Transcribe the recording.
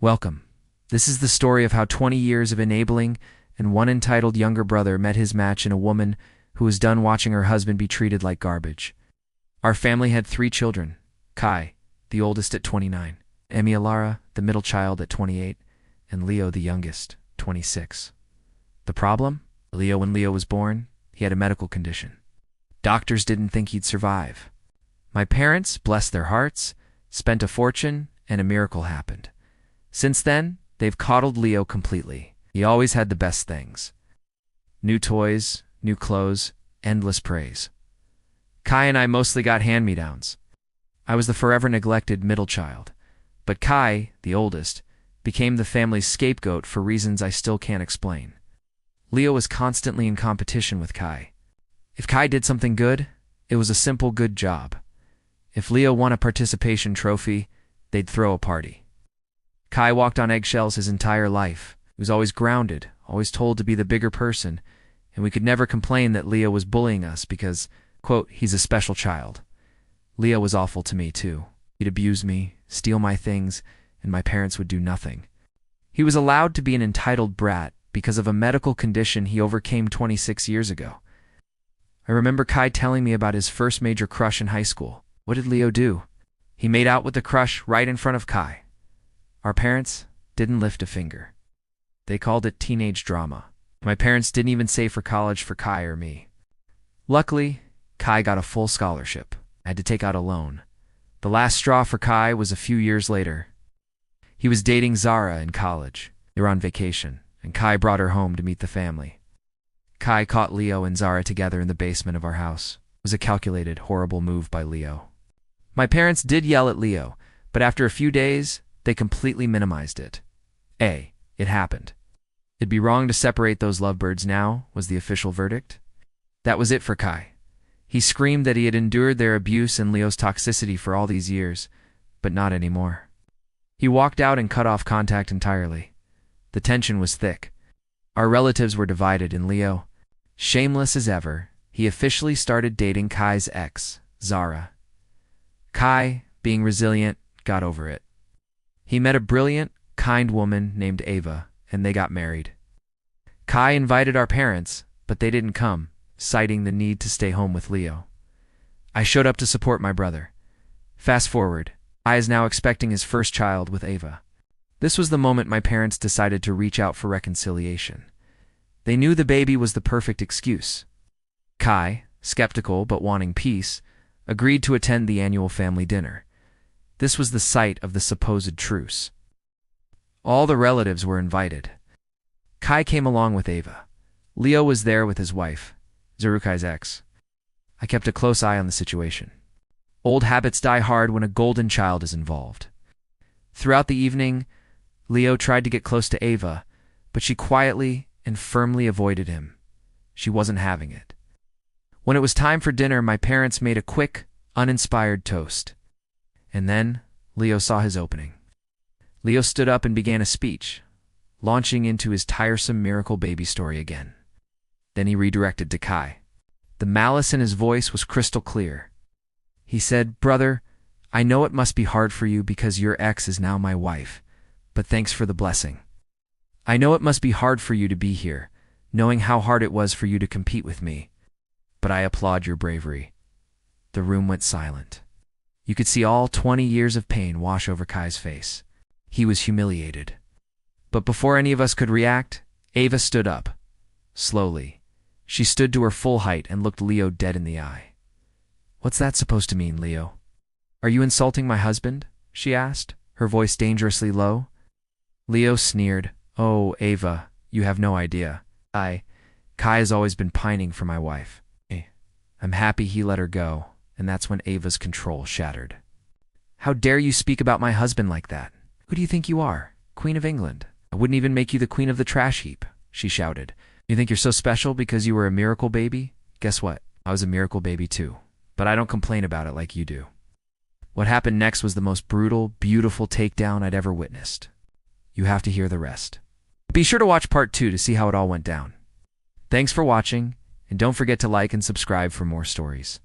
Welcome. This is the story of how 20 years of enabling and one entitled younger brother met his match in a woman who was done watching her husband be treated like garbage. Our family had 3 children: Kai, the oldest at 29, Emilara, the middle child at 28, and Leo, the youngest, 26. The problem? When Leo was born, he had a medical condition. Doctors didn't think he'd survive. My parents, bless their hearts, spent a fortune, and a miracle happened. Since then, they've coddled Leo completely. He always had the best things: new toys, new clothes, endless praise. Kai and I mostly got hand-me-downs. I was the forever neglected middle child, but Kai, the oldest, became the family's scapegoat for reasons I still can't explain. Leo was constantly in competition with Kai. If Kai did something good, it was a simple good job. If Leo won a participation trophy, they'd throw a party. Kai walked on eggshells his entire life. He was always grounded, always told to be the bigger person, and we could never complain that Leo was bullying us because, quote, he's a special child. Leo was awful to me, too. He'd abuse me, steal my things, and my parents would do nothing. He was allowed to be an entitled brat because of a medical condition he overcame 26 years ago. I remember Kai telling me about his first major crush in high school. What did Leo do? He made out with the crush right in front of Kai. Our parents didn't lift a finger. They called it teenage drama. My parents didn't even save for college for Kai or me. Luckily, Kai got a full scholarship. I had to take out a loan. The last straw for Kai was a few years later. He was dating Zara in college. They were on vacation, and Kai brought her home to meet the family. Kai caught Leo and Zara together in the basement of our house. It was a calculated, horrible move by Leo. My parents did yell at Leo, but after a few days, they completely minimized it. It happened. It'd be wrong to separate those lovebirds now, was the official verdict. That was it for Kai. He screamed that he had endured their abuse and Leo's toxicity for all these years, but not anymore. He walked out and cut off contact entirely. The tension was thick. Our relatives were divided, and Leo, shameless as ever, he officially started dating Kai's ex, Zara. Kai, being resilient, got over it. He met a brilliant, kind woman named Ava, and they got married. Kai invited our parents, but they didn't come, citing the need to stay home with Leo. I showed up to support my brother. Fast forward, Kai is now expecting his first child with Ava. This was the moment my parents decided to reach out for reconciliation. They knew the baby was the perfect excuse. Kai, skeptical but wanting peace, agreed to attend the annual family dinner. This was the site of the supposed truce. All the relatives were invited. Kai came along with Ava. Leo was there with his wife, Zarukai's ex. I kept a close eye on the situation. Old habits die hard when a golden child is involved. Throughout the evening, Leo tried to get close to Ava, but she quietly and firmly avoided him. She wasn't having it. When it was time for dinner, my parents made a quick, uninspired toast. And then, Leo saw his opening. Leo stood up and began a speech, launching into his tiresome miracle baby story again. Then he redirected to Kai. The malice in his voice was crystal clear. He said, "Brother, I know it must be hard for you because your ex is now my wife, but thanks for the blessing. I know it must be hard for you to be here, knowing how hard it was for you to compete with me, but I applaud your bravery." The room went silent. You could see all 20 years of pain wash over Kai's face. He was humiliated. But before any of us could react, Ava stood up. Slowly. She stood to her full height and looked Leo dead in the eye. "What's that supposed to mean, Leo? Are you insulting my husband?" she asked, her voice dangerously low. Leo sneered. "Oh, Ava, you have no idea. Kai has always been pining for my wife. I'm happy he let her go." And that's when Ava's control shattered. "How dare you speak about my husband like that? Who do you think you are? Queen of England? I wouldn't even make you the queen of the trash heap," she shouted. "You think you're so special because you were a miracle baby? Guess what? I was a miracle baby too. But I don't complain about it like you do." What happened next was the most brutal, beautiful takedown I'd ever witnessed. You have to hear the rest. Be sure to watch part 2 to see how it all went down. Thanks for watching, and don't forget to like and subscribe for more stories.